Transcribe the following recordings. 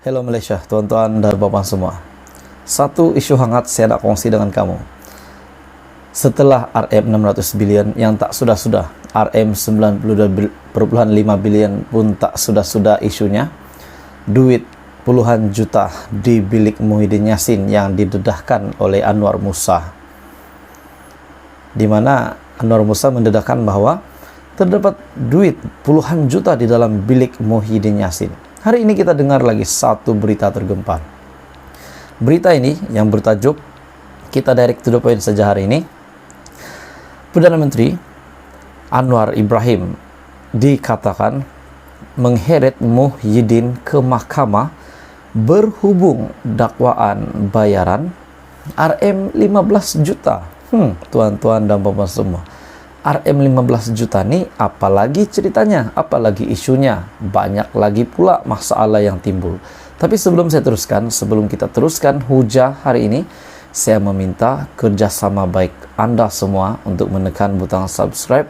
Hello Malaysia, tuan-tuan dan bapak semua. Satu isu hangat saya nak kongsi dengan kamu. Setelah RM600 bilion yang tak sudah-sudah, RM92.5 bilion pun tak sudah-sudah isunya, duit puluhan juta di bilik Muhyiddin Yassin yang didedahkan oleh Anwar Musa, di mana Anwar Musa mendedahkan bahwa terdapat duit puluhan juta di dalam bilik Muhyiddin Yassin. Hari ini kita dengar lagi satu berita tergempar. Berita ini yang bertajuk, kita direct to the point saja hari ini. Perdana Menteri Anwar Ibrahim dikatakan mengheret Muhyiddin ke mahkamah berhubung dakwaan bayaran RM15 juta. Tuan-tuan dan puan semua, RM15 juta ni apalagi ceritanya, apalagi isunya, banyak lagi pula masalah yang timbul. Tapi sebelum kita teruskan hujah hari ini, saya meminta kerjasama baik anda semua untuk menekan butang subscribe,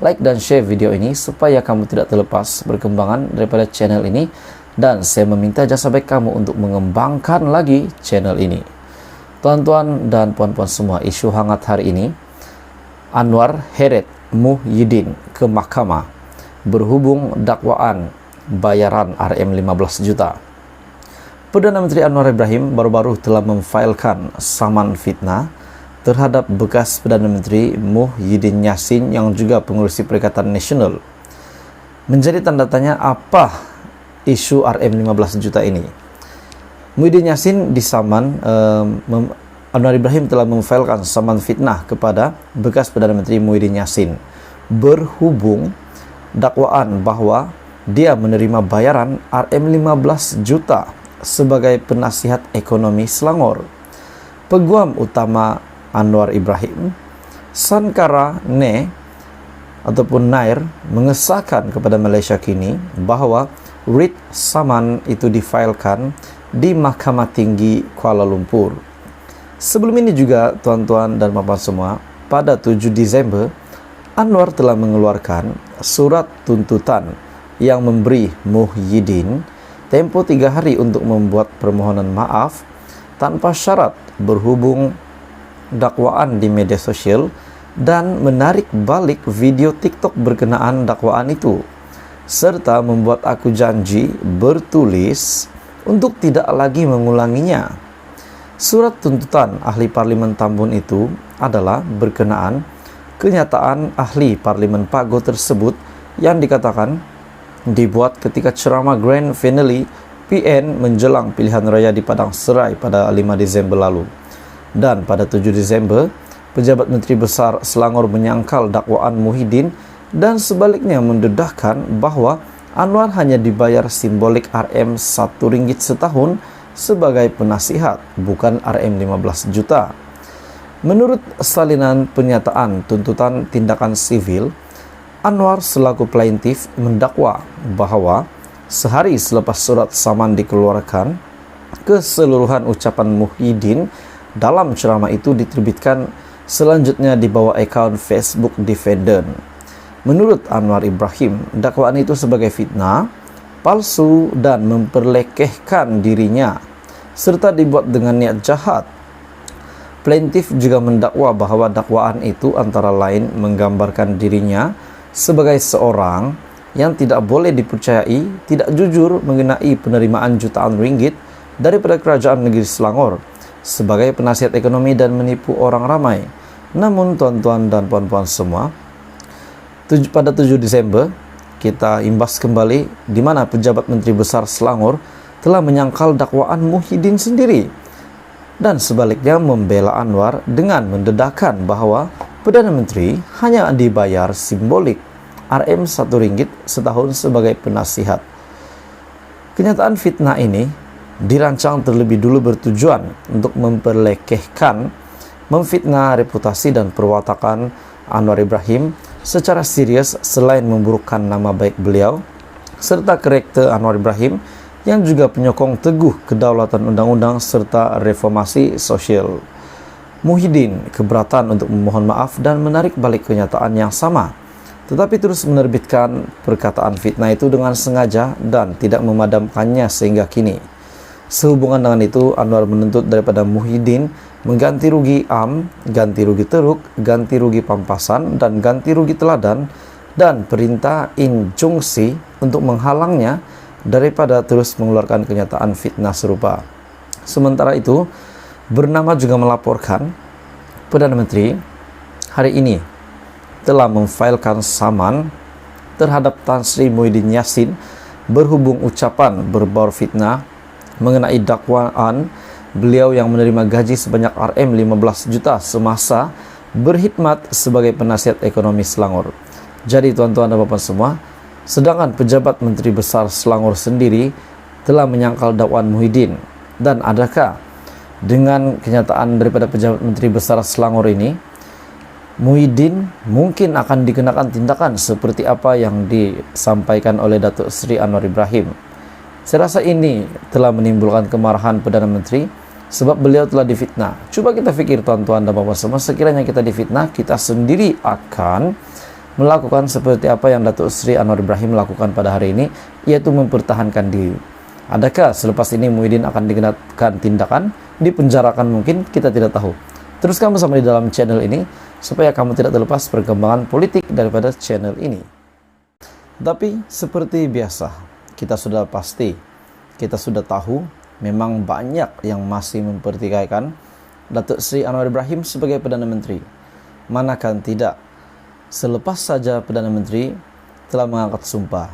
like dan share video ini supaya kamu tidak terlepas perkembangan daripada channel ini, dan saya meminta jasa baik kamu untuk mengembangkan lagi channel ini. Tuan-tuan dan puan-puan semua, isu hangat hari ini, Anwar heret Muhyiddin ke mahkamah berhubung dakwaan bayaran RM15 juta. Perdana Menteri Anwar Ibrahim baru-baru telah memfailkan saman fitnah terhadap bekas Perdana Menteri Muhyiddin Yassin yang juga pengerusi Perikatan Nasional. Menjadi tanda tanya apa isu RM15 juta ini. Muhyiddin Yassin disaman, Anwar Ibrahim telah memfailkan saman fitnah kepada bekas Perdana Menteri Muhyiddin Yassin berhubung dakwaan bahwa dia menerima bayaran RM15 juta sebagai penasihat ekonomi Selangor. Peguam utama Anwar Ibrahim, Sankara Nair mengesahkan kepada Malaysia kini bahawa writ saman itu difailkan di Mahkamah Tinggi Kuala Lumpur. Sebelum ini juga, tuan-tuan dan puan semua, pada 7 Disember, Anwar telah mengeluarkan surat tuntutan yang memberi Muhyiddin tempoh 3 hari untuk membuat permohonan maaf tanpa syarat berhubung dakwaan di media sosial dan menarik balik video TikTok berkenaan dakwaan itu, serta membuat aku janji bertulis untuk tidak lagi mengulanginya. Surat tuntutan ahli Parlimen Tambun itu adalah berkenaan kenyataan ahli Parlimen Pago tersebut yang dikatakan dibuat ketika ceramah Grand Finale PN menjelang pilihan raya di Padang Serai pada 5 Disember lalu. Dan pada 7 Disember, pejabat Menteri Besar Selangor menyangkal dakwaan Muhyiddin dan sebaliknya mendedahkan bahawa Anwar hanya dibayar simbolik RM1 setahun sebagai penasihat, bukan RM15 juta. Menurut salinan penyataan tuntutan tindakan sivil, Anwar selaku plaintif mendakwa bahawa sehari selepas surat saman dikeluarkan, keseluruhan ucapan Muhyiddin dalam ceramah itu diterbitkan selanjutnya di bawah akaun Facebook Defendant. Menurut Anwar Ibrahim, dakwaan itu sebagai fitnah, palsu dan memperlekehkan dirinya serta dibuat dengan niat jahat. Plaintif juga mendakwa bahawa dakwaan itu antara lain menggambarkan dirinya sebagai seorang yang tidak boleh dipercayai, tidak jujur mengenai penerimaan jutaan ringgit daripada kerajaan negeri Selangor sebagai penasihat ekonomi dan menipu orang ramai. Namun tuan-tuan dan puan-puan semua, pada 7 Desember kita imbas kembali di mana pejabat Menteri Besar Selangor telah menyangkal dakwaan Muhyiddin sendiri dan sebaliknya membela Anwar dengan mendedahkan bahawa Perdana Menteri hanya dibayar simbolik RM1 setahun sebagai penasihat. Kenyataan fitnah ini dirancang terlebih dulu bertujuan untuk memperlekehkan, memfitnah reputasi dan perwatakan Anwar Ibrahim secara serius selain memburukkan nama baik beliau serta karakter Anwar Ibrahim yang juga penyokong teguh kedaulatan undang-undang serta reformasi sosial. Muhyiddin keberatan untuk memohon maaf dan menarik balik kenyataan yang sama, tetapi terus menerbitkan perkataan fitnah itu dengan sengaja dan tidak memadamkannya sehingga kini. Sehubungan dengan itu, Anwar menuntut daripada Muhyiddin mengganti rugi am, ganti rugi teruk, ganti rugi pampasan, dan ganti rugi teladan, dan perintah injunksi untuk menghalangnya daripada terus mengeluarkan kenyataan fitnah serupa. Sementara itu, Bernama juga melaporkan Perdana Menteri hari ini telah memfailkan saman terhadap Tan Sri Muhyiddin Yassin berhubung ucapan berbau fitnah mengenai dakwaan beliau yang menerima gaji sebanyak Rm15 juta semasa berkhidmat sebagai penasihat ekonomi Selangor. Jadi tuan-tuan dan puan semua, sedangkan pejabat Menteri Besar Selangor sendiri telah menyangkal dakwaan Muhyiddin, dan adakah dengan kenyataan daripada pejabat Menteri Besar Selangor ini, Muhyiddin mungkin akan dikenakan tindakan seperti apa yang disampaikan oleh Datuk Seri Anwar Ibrahim? Saya rasa ini telah menimbulkan kemarahan Perdana Menteri sebab beliau telah difitnah. Cuba kita fikir tuan-tuan dan puan semua, sekiranya kita difitnah, kita sendiri akan melakukan seperti apa yang Datuk Seri Anwar Ibrahim lakukan pada hari ini, yaitu mempertahankan diri. Adakah selepas ini Muhyiddin akan dikenakan tindakan, dipenjarakan mungkin, kita tidak tahu. Teruskan bersama di dalam channel ini supaya kamu tidak terlepas perkembangan politik daripada channel ini. Tapi seperti biasa, kita sudah pasti, kita sudah tahu memang banyak yang masih mempertikaikan Datuk Seri Anwar Ibrahim sebagai Perdana Menteri. Manakah tidak, selepas saja Perdana Menteri telah mengangkat sumpah,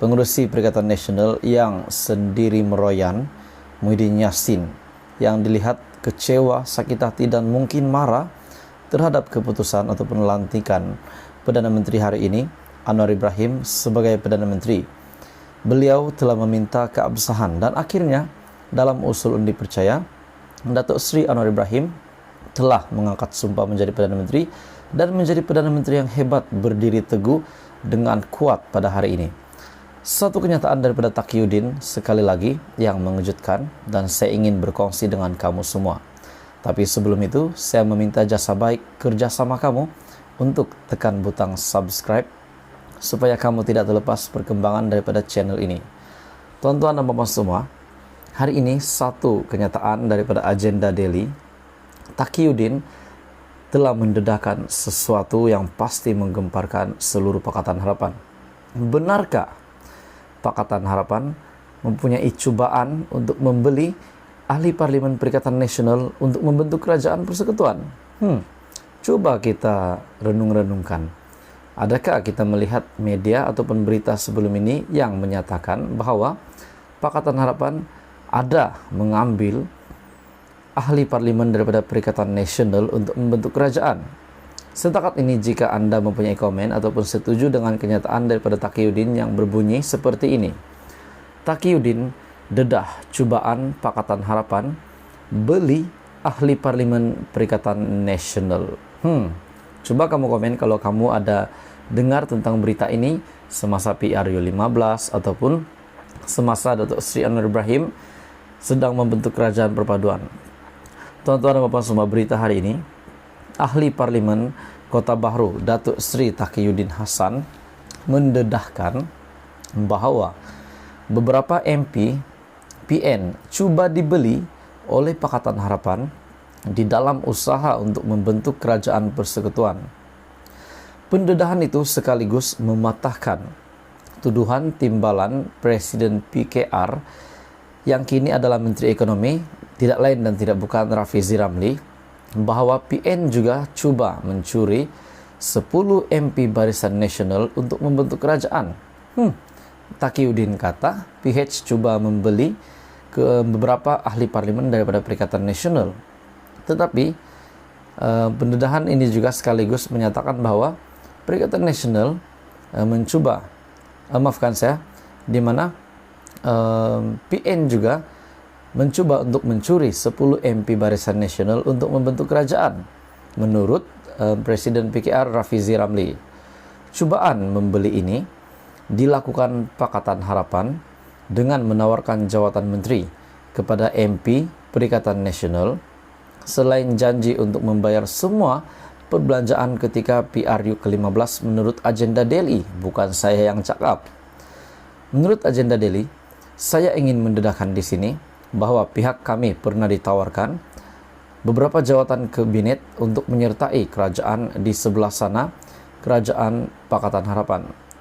pengurusi Perikatan Nasional yang sendiri meroyan Muhyiddin Yassin yang dilihat kecewa, sakit hati, dan mungkin marah terhadap keputusan atau pelantikan Perdana Menteri hari ini, Anwar Ibrahim sebagai Perdana Menteri. Beliau telah meminta keabsahan dan akhirnya dalam usul undi percaya, Datuk Seri Anwar Ibrahim telah mengangkat sumpah menjadi Perdana Menteri dan menjadi Perdana Menteri yang hebat, berdiri teguh dengan kuat pada hari ini. Satu kenyataan daripada Taqiyuddin sekali lagi yang mengejutkan dan saya ingin berkongsi dengan kamu semua. Tapi sebelum itu, saya meminta jasa baik kerjasama kamu untuk tekan butang subscribe supaya kamu tidak terlepas perkembangan daripada channel ini. Tuan-tuan dan puan semua, hari ini satu kenyataan daripada agenda daily, Taqiyuddin telah mendedahkan sesuatu yang pasti menggemparkan seluruh Pakatan Harapan. Benarkah Pakatan Harapan mempunyai cubaan untuk membeli ahli Parlimen Perikatan Nasional untuk membentuk kerajaan persekutuan? Coba kita renung-renungkan. Adakah kita melihat media ataupun berita sebelum ini yang menyatakan bahwa Pakatan Harapan ada mengambil ahli parlimen daripada Perikatan Nasional untuk membentuk kerajaan? Setakat ini, jika Anda mempunyai komen ataupun setuju dengan kenyataan daripada Taqiyuddin yang berbunyi seperti ini. Taqiyuddin dedah cubaan Pakatan Harapan beli ahli parlimen Perikatan Nasional. Coba kamu komen kalau kamu ada dengar tentang berita ini semasa PRU 15 ataupun semasa Datuk Seri Anwar Ibrahim sedang membentuk kerajaan perpaduan. Tuan-tuan dan puan semua, berita hari ini, ahli Parlimen Kota Bahru Datuk Seri Taqiyuddin Hassan mendedahkan bahwa beberapa MP PN cuba dibeli oleh Pakatan Harapan di dalam usaha untuk membentuk kerajaan persekutuan. Pendedahan itu sekaligus mematahkan tuduhan timbalan Presiden PKR yang kini adalah Menteri Ekonomi, tidak lain dan tidak bukan Rafizi Ramli, bahwa PN juga cuba mencuri 10 MP Barisan Nasional untuk membentuk kerajaan. Taqiyuddin kata PH cuba membeli ke beberapa ahli parlimen daripada Perikatan Nasional. Tetapi pendedahan ini juga sekaligus menyatakan bahwa Perikatan Nasional mencoba, di mana PN juga mencoba untuk mencuri 10 MP Barisan Nasional untuk membentuk kerajaan, menurut Presiden PKR Rafizi Ramli. Cubaan membeli ini dilakukan Pakatan Harapan dengan menawarkan jawatan menteri kepada MP Perikatan Nasional, selain janji untuk membayar semua perbelanjaan ketika PRU ke-15 menurut agenda Delhi. Bukan saya yang cakap. Menurut agenda Delhi, saya ingin mendedahkan di sini bahwa pihak kami pernah ditawarkan beberapa jawatan kabinet untuk menyertai kerajaan di sebelah sana, Kerajaan Pakatan Harapan.